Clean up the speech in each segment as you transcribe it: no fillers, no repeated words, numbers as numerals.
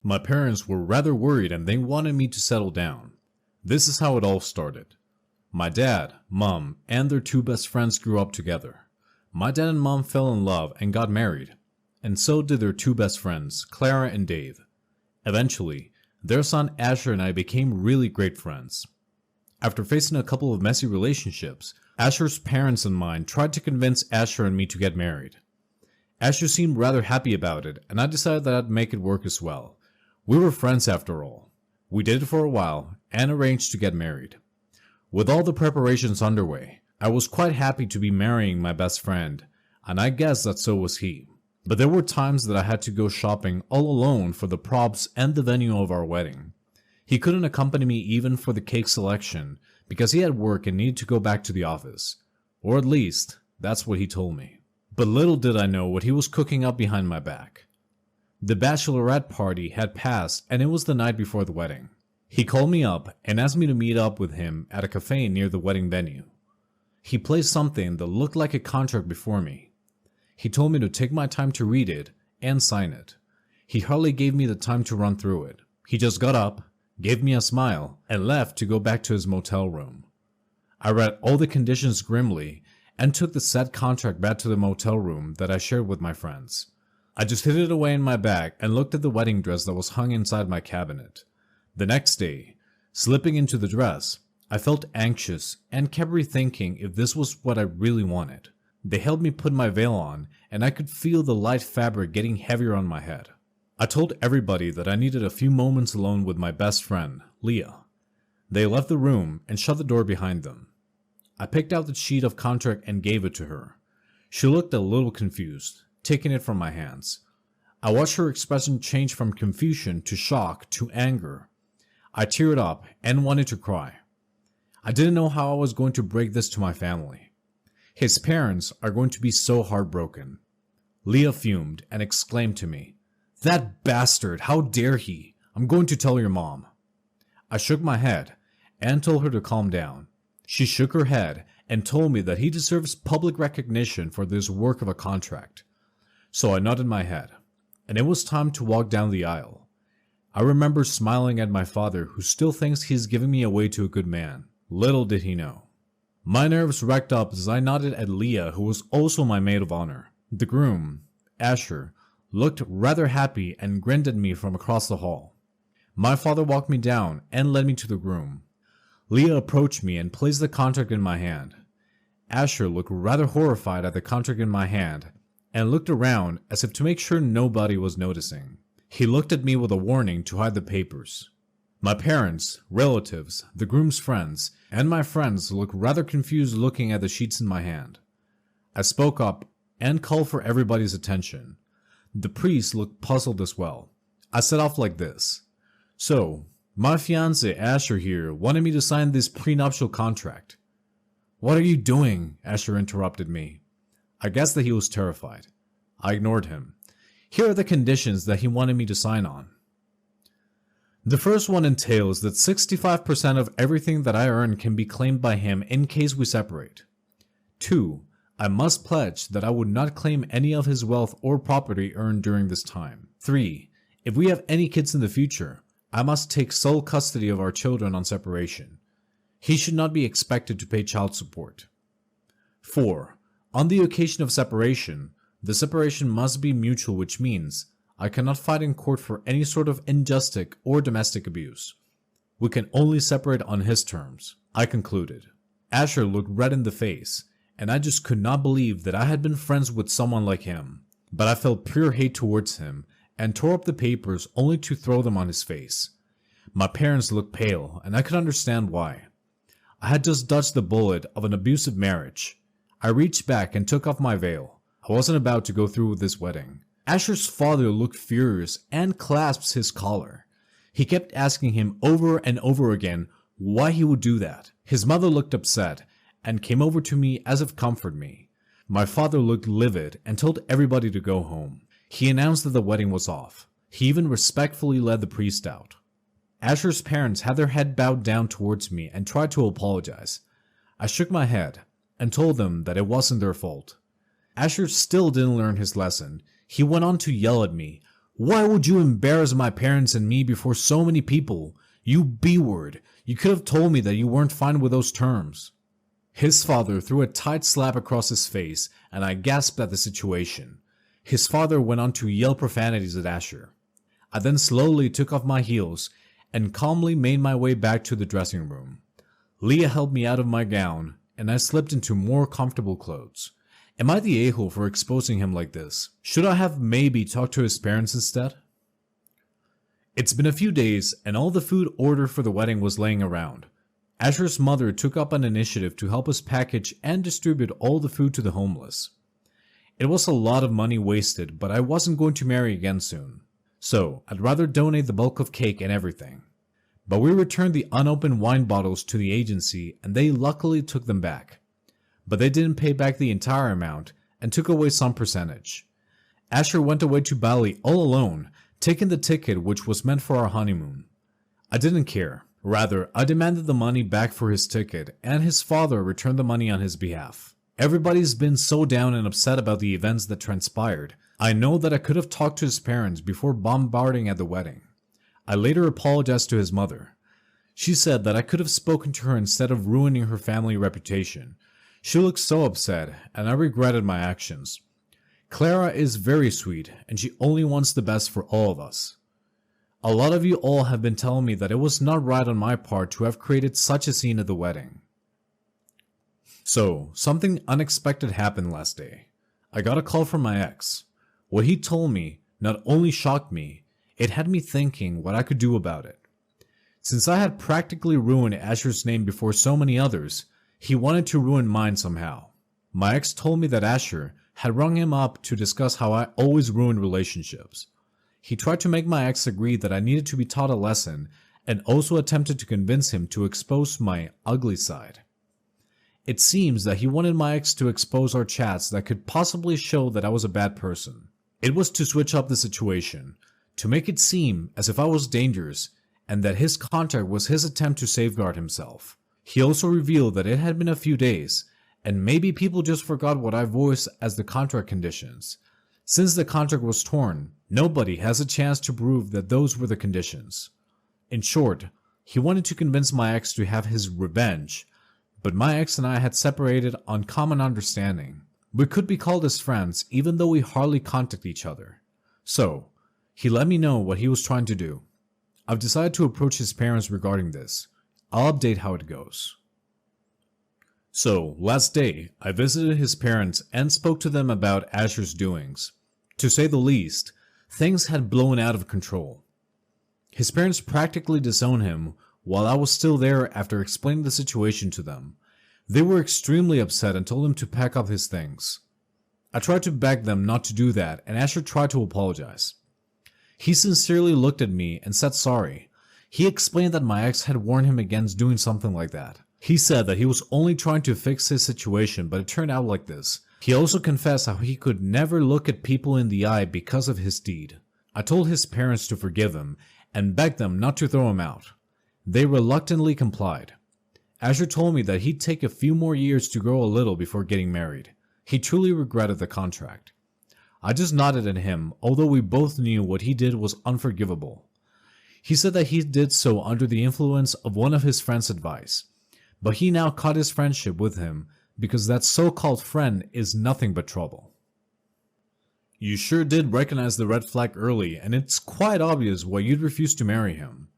My parents were rather worried and they wanted me to settle down. This is how it all started. My dad, mom, and their two best friends grew up together. My dad and mom fell in love and got married, and so did their two best friends, Clara and Dave. Eventually, their son Asher and I became really great friends. After facing a couple of messy relationships, Asher's parents and mine tried to convince Asher and me to get married. Asher seemed rather happy about it, and I decided that I'd make it work as well. We were friends after all. We did it for a while and arranged to get married. With all the preparations underway, I was quite happy to be marrying my best friend, and I guess that so was he. But there were times that I had to go shopping all alone for the props and the venue of our wedding. He couldn't accompany me even for the cake selection because he had work and needed to go back to the office. Or at least, that's what he told me. But little did I know what he was cooking up behind my back. The bachelorette party had passed and it was the night before the wedding. He called me up and asked me to meet up with him at a cafe near the wedding venue. He placed something that looked like a contract before me. He told me to take my time to read it and sign it. He hardly gave me the time to run through it. He just got up, gave me a smile, and left to go back to his motel room. I read all the conditions grimly and took the said contract back to the motel room that I shared with my friends. I just hid it away in my bag and looked at the wedding dress that was hung inside my cabinet. The next day, slipping into the dress, I felt anxious and kept rethinking if this was what I really wanted. They helped me put my veil on and I could feel the light fabric getting heavier on my head. I told everybody that I needed a few moments alone with my best friend, Leah. They left the room and shut the door behind them. I picked out the sheet of contract and gave it to her. She looked a little confused, taking it from my hands. I watched her expression change from confusion to shock to anger. I teared up and wanted to cry. I didn't know how I was going to break this to my family. His parents are going to be so heartbroken. Leah fumed and exclaimed to me, "That bastard, how dare he? I'm going to tell your mom." I shook my head and told her to calm down. She shook her head and told me that he deserves public recognition for this work of a contract. So I nodded my head, and it was time to walk down the aisle. I remember smiling at my father, who still thinks he's giving me away to a good man. Little did he know. My nerves racked up as I nodded at Leah, who was also my maid of honor. The groom, Asher, looked rather happy and grinned at me from across the hall. My father walked me down and led me to the groom. Leah approached me and placed the contract in my hand. Asher looked rather horrified at the contract in my hand and looked around as if to make sure nobody was noticing. He looked at me with a warning to hide the papers. My parents, relatives, the groom's friends, and my friends looked rather confused looking at the sheets in my hand. I spoke up and called for everybody's attention. The priest looked puzzled as well. I set off like this. "So, my fiance Asher here wanted me to sign this prenuptial contract." "What are you doing?" Asher interrupted me. I guessed that he was terrified. I ignored him. Here are the conditions that he wanted me to sign on. The first one entails that 65% of everything that I earn can be claimed by him in case we separate. 2. I must pledge that I would not claim any of his wealth or property earned during this time. 3. If we have any kids in the future, I must take sole custody of our children on separation. He should not be expected to pay child support. 4. On the occasion of separation, the separation must be mutual, which means I cannot fight in court for any sort of injustice or domestic abuse. We can only separate on his terms, I concluded. Asher looked red in the face, and I just could not believe that I had been friends with someone like him. But I felt pure hate towards him and tore up the papers only to throw them on his face. My parents looked pale, and I could understand why. I had just dodged the bullet of an abusive marriage. I reached back and took off my veil. I wasn't about to go through with this wedding. Asher's father looked furious and clasped his collar. He kept asking him over and over again why he would do that. His mother looked upset and came over to me as if to comfort me. My father looked livid and told everybody to go home. He announced that the wedding was off. He even respectfully led the priest out. Asher's parents had their head bowed down towards me and tried to apologize. I shook my head and told them that it wasn't their fault. Asher still didn't learn his lesson. He went on to yell at me, Why would you embarrass my parents and me before so many people? You B-word. You could have told me that you weren't fine with those terms. His father threw a tight slap across his face, and I gasped at the situation. His father went on to yell profanities at Asher. I then slowly took off my heels and calmly made my way back to the dressing room. Leah helped me out of my gown, and I slipped into more comfortable clothes. Am I the a-hole for exposing him like this? Should I have maybe talked to his parents instead? It's been a few days, and all the food ordered for the wedding was laying around. Asher's mother took up an initiative to help us package and distribute all the food to the homeless. It was a lot of money wasted, but I wasn't going to marry again soon. So, I'd rather donate the bulk of cake and everything. But we returned the unopened wine bottles to the agency and they luckily took them back. But they didn't pay back the entire amount and took away some percentage. Asher went away to Bali all alone, taking the ticket which was meant for our honeymoon. I didn't care. Rather, I demanded the money back for his ticket and his father returned the money on his behalf. Everybody's been so down and upset about the events that transpired. I know that I could have talked to his parents before bombarding at the wedding. I later apologized to his mother. She said that I could have spoken to her instead of ruining her family reputation. She looked so upset, and I regretted my actions. Clara is very sweet, and she only wants the best for all of us. A lot of you all have been telling me that it was not right on my part to have created such a scene at the wedding. So, something unexpected happened last day. I got a call from my ex. What he told me not only shocked me, it had me thinking what I could do about it. Since I had practically ruined Asher's name before so many others, he wanted to ruin mine somehow. My ex told me that Asher had rung him up to discuss how I always ruined relationships. He tried to make my ex agree that I needed to be taught a lesson and also attempted to convince him to expose my ugly side. It seems that he wanted my ex to expose our chats that could possibly show that I was a bad person. It was to switch up the situation, to make it seem as if I was dangerous and that his contact was his attempt to safeguard himself. He also revealed that it had been a few days and maybe people just forgot what I voiced as the contract conditions. Since the contract was torn, nobody has a chance to prove that those were the conditions. In short, he wanted to convince my ex to have his revenge, but my ex and I had separated on common understanding. We could be called as friends even though we hardly contact each other. So, he let me know what he was trying to do. I've decided to approach his parents regarding this. I'll update how it goes. So, last day, I visited his parents and spoke to them about Asher's doings. To say the least, things had blown out of control. His parents practically disowned him while I was still there after explaining the situation to them. They were extremely upset and told him to pack up his things. I tried to beg them not to do that and Asher tried to apologize. He sincerely looked at me and said sorry. He explained that my ex had warned him against doing something like that. He said that he was only trying to fix his situation, but it turned out like this. He also confessed how he could never look at people in the eye because of his deed. I told his parents to forgive him and begged them not to throw him out. They reluctantly complied. Asher told me that he'd take a few more years to grow a little before getting married. He truly regretted the contract. I just nodded at him, although we both knew what he did was unforgivable. He said that he did so under the influence of one of his friends' advice, but he now cut his friendship with him because that so-called friend is nothing but trouble. You sure did recognize the red flag early, and it's quite obvious why you'd refuse to marry him.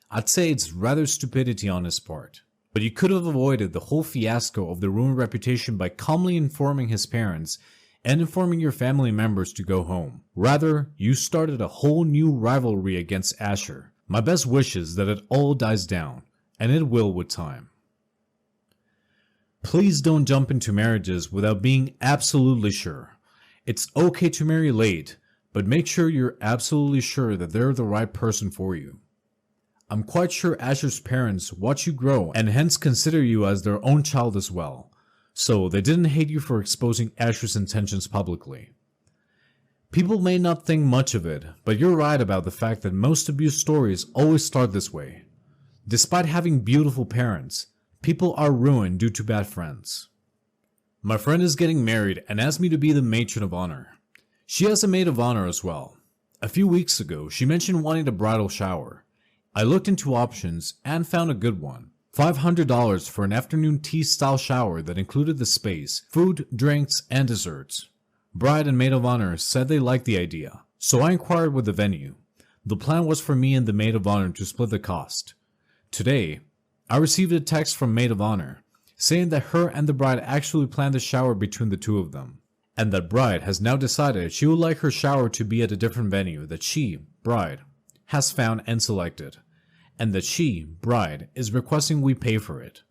I'd say it's rather stupidity on his part. But you could have avoided the whole fiasco of the ruined reputation by calmly informing his parents and informing your family members to go home. Rather, you started a whole new rivalry against Asher. My best wish is that it all dies down, and it will with time. Please don't jump into marriages without being absolutely sure. It's okay to marry late, but make sure you're absolutely sure that they're the right person for you. I'm quite sure Asher's parents watch you grow and hence consider you as their own child as well, so they didn't hate you for exposing Asher's intentions publicly. People may not think much of it, but you're right about the fact that most abuse stories always start this way. Despite having beautiful parents, people are ruined due to bad friends. My friend is getting married and asked me to be the matron of honor. She has a maid of honor as well. A few weeks ago, she mentioned wanting a bridal shower. I looked into options and found a good one. $500 for an afternoon tea-style shower that included the space, food, drinks, and desserts. Bride and maid of honor said they liked the idea, so I inquired with the venue. The plan was for me and the maid of honor to split the cost. Today, I received a text from maid of honor saying that her and the bride actually planned the shower between the two of them, and that bride has now decided she would like her shower to be at a different venue that she, bride, has found and selected, and that she, bride, is requesting we pay for it.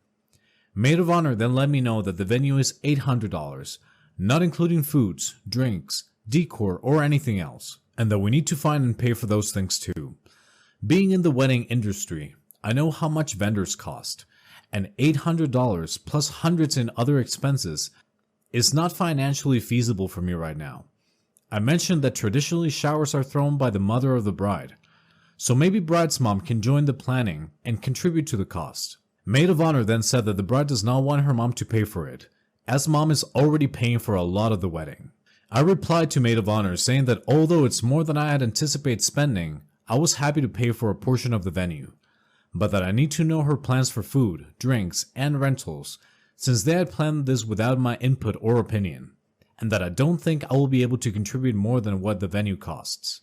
Maid of honor then let me know that the venue is $800, not including foods, drinks, decor, or anything else, and that we need to find and pay for those things too. Being in the wedding industry, I know how much vendors cost, and $800 plus hundreds in other expenses is not financially feasible for me right now. I mentioned that traditionally showers are thrown by the mother of the bride, so maybe bride's mom can join the planning and contribute to the cost. Maid of honor then said that the bride does not want her mom to pay for it, as mom is already paying for a lot of the wedding. I replied to maid of honor saying that although it's more than I had anticipated spending, I was happy to pay for a portion of the venue, but that I need to know her plans for food, drinks, and rentals, since they had planned this without my input or opinion, and that I don't think I will be able to contribute more than what the venue costs.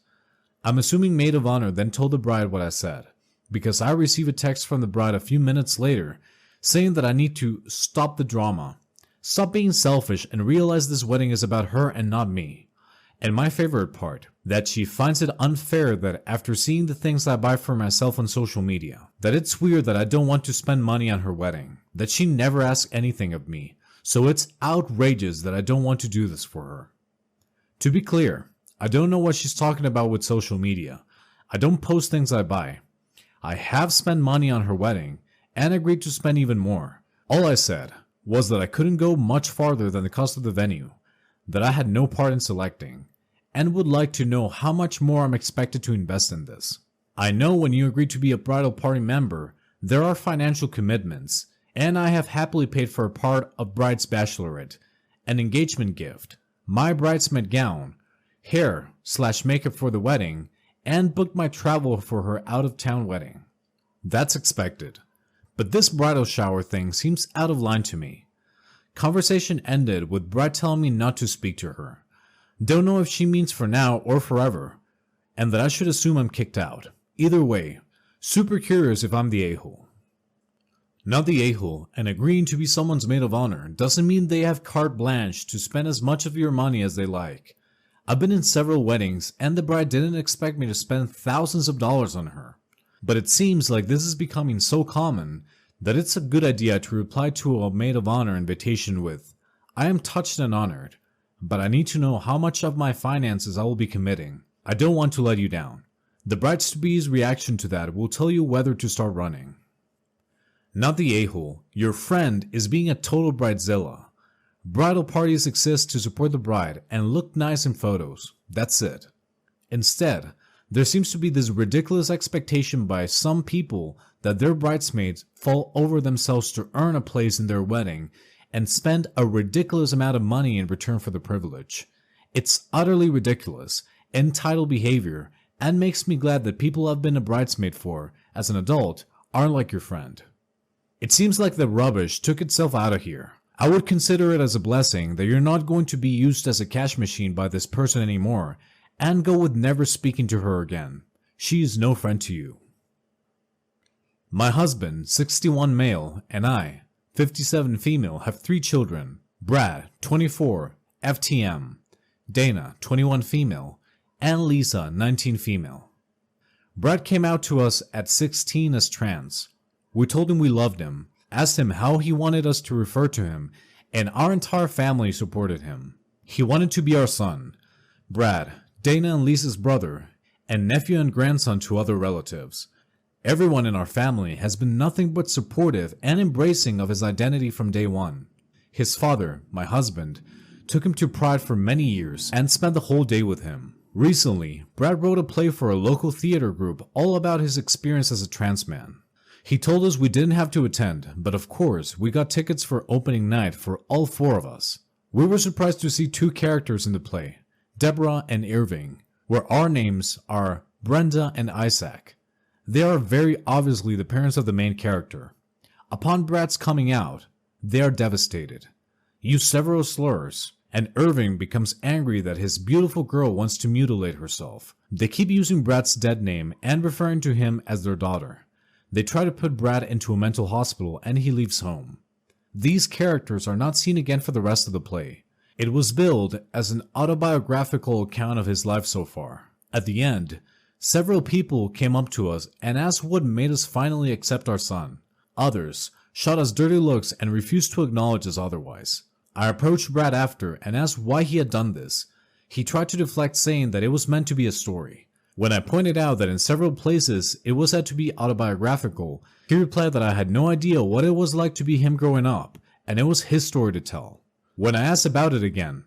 I'm assuming maid of honor then told the bride what I said, because I received a text from the bride a few minutes later saying that I need to stop the drama, stop being selfish, and realize this wedding is about her and not me. And my favorite part, that she finds it unfair that after seeing the things I buy for myself on social media, that it's weird that I don't want to spend money on her wedding, that she never asks anything of me, so it's outrageous that I don't want to do this for her. To be clear, I don't know what she's talking about with social media. I don't post things I buy. I have spent money on her wedding and agreed to spend even more. All I said was that I couldn't go much farther than the cost of the venue, that I had no part in selecting, and would like to know how much more I'm expected to invest in this. I know when you agree to be a bridal party member, there are financial commitments, and I have happily paid for a part of bride's bachelorette, an engagement gift, my bridesmaid gown, hair/makeup for the wedding, and booked my travel for her out-of-town wedding. That's expected, but this bridal shower thing seems out of line to me. Conversation ended with bride telling me not to speak to her. Don't know if she means for now or forever, and that I should assume I'm kicked out. Either way, super curious if I'm the a-hole. Not the a-hole, and agreeing to be someone's maid of honor doesn't mean they have carte blanche to spend as much of your money as they like. I've been in several weddings, and the bride didn't expect me to spend thousands of dollars on her. But it seems like this is becoming so common that it's a good idea to reply to a maid of honor invitation with, "I am touched and honored, but I need to know how much of my finances I will be committing. I don't want to let you down." The bride's-to-be's reaction to that will tell you whether to start running. Not the a-hole, your friend is being a total bridezilla. Bridal parties exist to support the bride and look nice in photos. That's it. Instead, there seems to be this ridiculous expectation by some people that their bridesmaids fall over themselves to earn a place in their wedding and spend a ridiculous amount of money in return for the privilege. It's utterly ridiculous, entitled behavior, and makes me glad that people I've been a bridesmaid for, as an adult, aren't like your friend. It seems like the rubbish took itself out of here. I would consider it as a blessing that you're not going to be used as a cash machine by this person anymore, and go with never speaking to her again. She is no friend to you. My husband, 61 male, and I, 57 female, have 3 children. Brad, 24, FTM, Dana, 21 female, and Lisa, 19 female. Brad came out to us at 16 as trans. We told him we loved him, asked him how he wanted us to refer to him, and our entire family supported him. He wanted to be our son, Brad, Dana and Lisa's brother, and nephew and grandson to other relatives. Everyone in our family has been nothing but supportive and embracing of his identity from day one. His father, my husband, took him to Pride for many years and spent the whole day with him. Recently, Brad wrote a play for a local theater group all about his experience as a trans man. He told us we didn't have to attend, but of course, we got tickets for opening night for all 4 of us. We were surprised to see 2 characters in the play, Deborah and Irving, where our names are Brenda and Isaac. They are very obviously the parents of the main character. Upon Brad's coming out, they are devastated, use several slurs, and Irving becomes angry that his beautiful girl wants to mutilate herself. They keep using Brad's dead name and referring to him as their daughter. They try to put Brad into a mental hospital and he leaves home. These characters are not seen again for the rest of the play. It was billed as an autobiographical account of his life so far. At the end, several people came up to us and asked what made us finally accept our son. Others shot us dirty looks and refused to acknowledge us otherwise. I approached Brad after and asked why he had done this. He tried to deflect, saying that it was meant to be a story. When I pointed out that in several places it was said to be autobiographical, he replied that I had no idea what it was like to be him growing up, and it was his story to tell. When I asked about it again,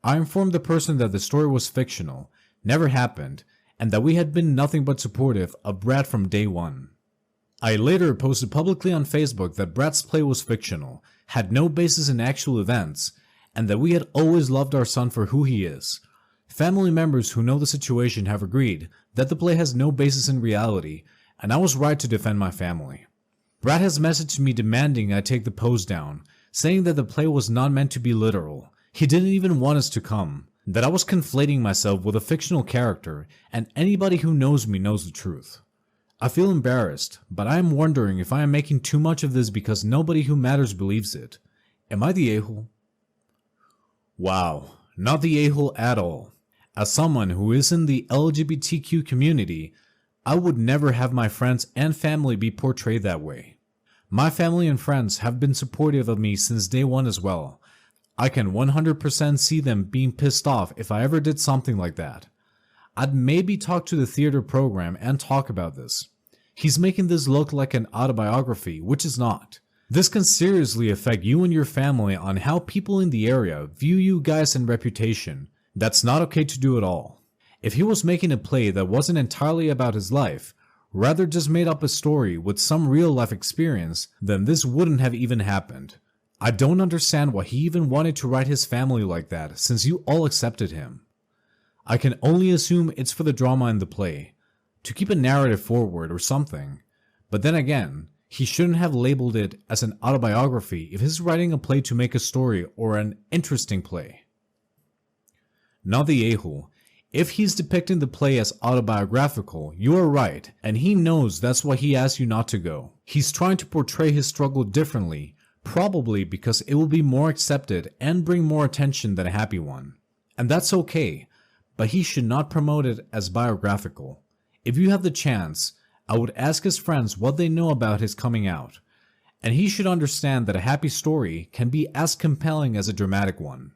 I informed the person that the story was fictional, never happened, and that we had been nothing but supportive of Brad from day one. I later posted publicly on Facebook that Brad's play was fictional, had no basis in actual events, and that we had always loved our son for who he is. Family members who know the situation have agreed that the play has no basis in reality, and I was right to defend my family. Brad has messaged me demanding I take the post down, saying that the play was not meant to be literal. He didn't even want us to come, that I was conflating myself with a fictional character, and anybody who knows me knows the truth. I feel embarrassed, but I am wondering if I am making too much of this because nobody who matters believes it. Am I the a-hole? Wow, not the a-hole at all. As someone who is in the LGBTQ community, I would never have my friends and family be portrayed that way. My family and friends have been supportive of me since day one as well. I can 100% see them being pissed off if I ever did something like that. I'd maybe talk to the theater program and talk about this. He's making this look like an autobiography, which is not. This can seriously affect you and your family on how people in the area view you guys and reputation. That's not okay to do at all. If he was making a play that wasn't entirely about his life, rather just made up a story with some real life experience, then this wouldn't have even happened. I don't understand why he even wanted to write his family like that, since you all accepted him. I can only assume it's for the drama in the play, to keep a narrative forward or something. But then again, he shouldn't have labeled it as an autobiography if he's writing a play to make a story or an interesting play. Not the a-hole. If he's depicting the play as autobiographical, you are right, and he knows that's why he asked you not to go. He's trying to portray his struggle differently, probably because it will be more accepted and bring more attention than a happy one. And that's okay, but he should not promote it as biographical. If you have the chance, I would ask his friends what they know about his coming out, and he should understand that a happy story can be as compelling as a dramatic one.